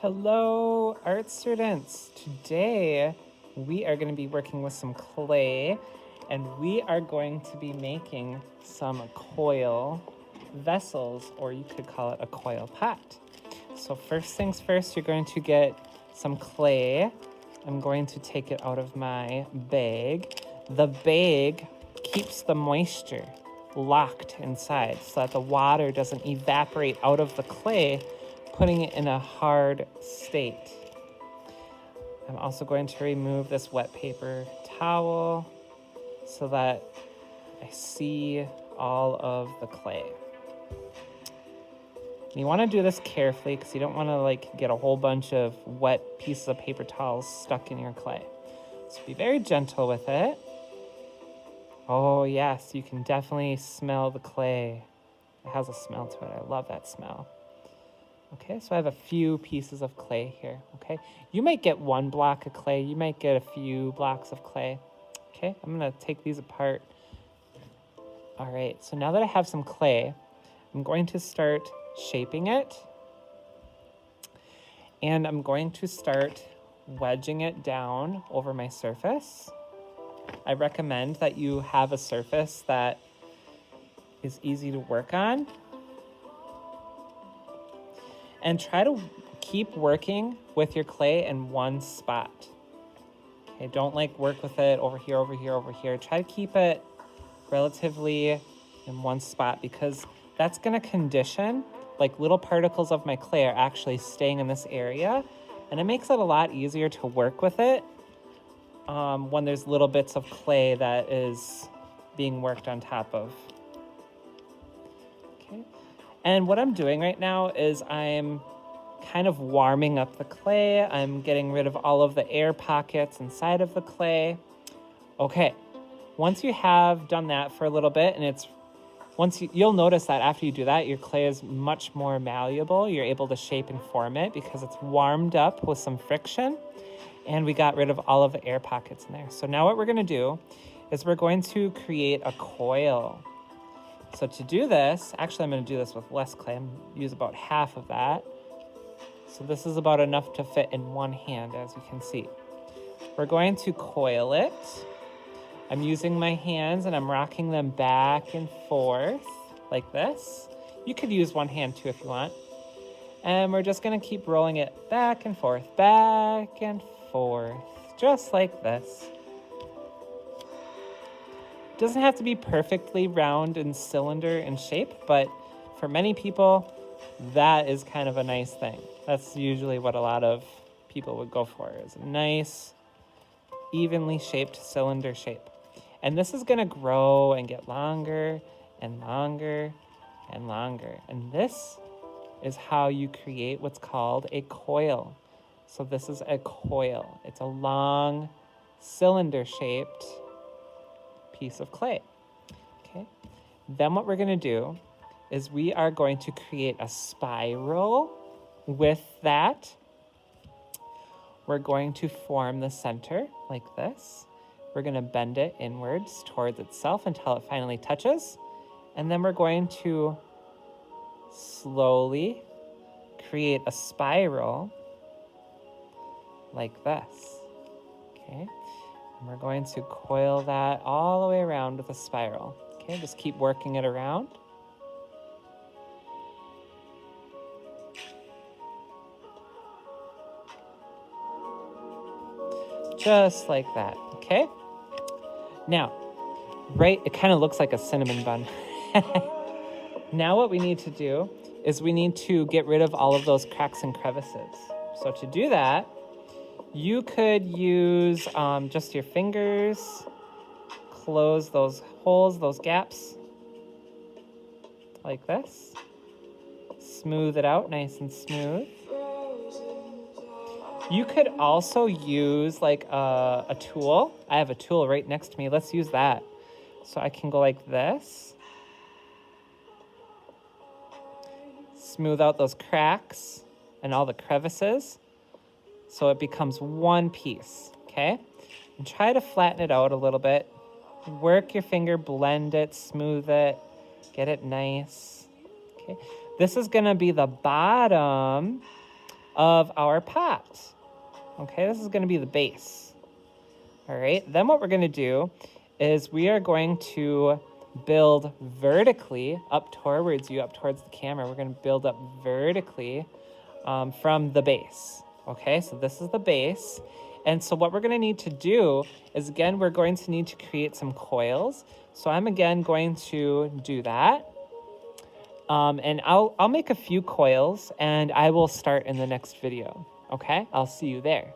Hello, art students. Today we are going to be working with some clay and we are going to be making some coil vessels, or you could call it a coil pot. So first things first, you're going to get some clay. I'm going to take it out of my bag. The bag keeps the moisture locked inside so that the water doesn't evaporate out of the clay, putting it in a hard state. I'm also going to remove this wet paper towel so that I see all of the clay. And you want to do this carefully because you don't want to get a whole bunch of wet pieces of paper towels stuck in your clay. So be very gentle with it. Oh yes, you can definitely smell the clay. It has a smell to it. I love that smell. Okay, so I have a few pieces of clay here, okay? You might get one block of clay. You might get a few blocks of clay. Okay, I'm gonna take these apart. All right, so now that I have some clay, I'm going to start shaping it. And I'm going to start wedging it down over my surface. I recommend that you have a surface that is easy to work on. And try to keep working with your clay in one spot. Okay, don't work with it over here, over here, over here. Try to keep it relatively in one spot because that's gonna condition, little particles of my clay are actually staying in this area, and it makes it a lot easier to work with it when there's little bits of clay that is being worked on top of. And what I'm doing right now is I'm kind of warming up the clay. I'm getting rid of all of the air pockets inside of the clay. Okay, once you have done that for a little bit, and you'll notice that after you do that, your clay is much more malleable. You're able to shape and form it because it's warmed up with some friction, and we got rid of all of the air pockets in there. So now what we're gonna do is we're going to create a coil. So to do this, actually I'm going to do this with less clay. I'm going to use about half of that. So this is about enough to fit in one hand, as you can see. We're going to coil it. I'm using my hands and I'm rocking them back and forth like this. You could use one hand too if you want. And we're just going to keep rolling it back and forth, just like this. It doesn't have to be perfectly round and cylinder in shape, but for many people, that is kind of a nice thing. That's usually what a lot of people would go for, is a nice, evenly shaped cylinder shape. And this is gonna grow and get longer and longer and longer. And this is how you create what's called a coil. So this is a coil. It's a long, cylinder-shaped piece of clay. Okay, then what we're going to do is we are going to create a spiral. With that, we're going to form the center like this. We're going to bend it inwards towards itself until it finally touches, and then we're going to slowly create a spiral like this. Okay, and we're going to coil that all the way around with a spiral. Okay, just keep working it around. Just like that, okay? Now, it kind of looks like a cinnamon bun. Now what we need to do is we need to get rid of all of those cracks and crevices. So to do that, you could use just your fingers, close those holes, those gaps, like this. Smooth it out nice and smooth. You could also use a tool. I have a tool right next to me. Let's use that. So I can go like this. Smooth out those cracks and all the crevices, so it becomes one piece, okay? And try to flatten it out a little bit. Work your finger, blend it, smooth it, get it nice, okay? This is gonna be the bottom of our pot. Okay, this is going to be the base. All right, then what we're going to do is we are going to build vertically up towards you, up towards the camera. We're going to build up vertically from the base. Okay, so this is the base. And so what we're going to need to do is, again, we're going to need to create some coils. So I'm, again, going to do that. And I'll make a few coils, and I will start in the next video. Okay, I'll see you there.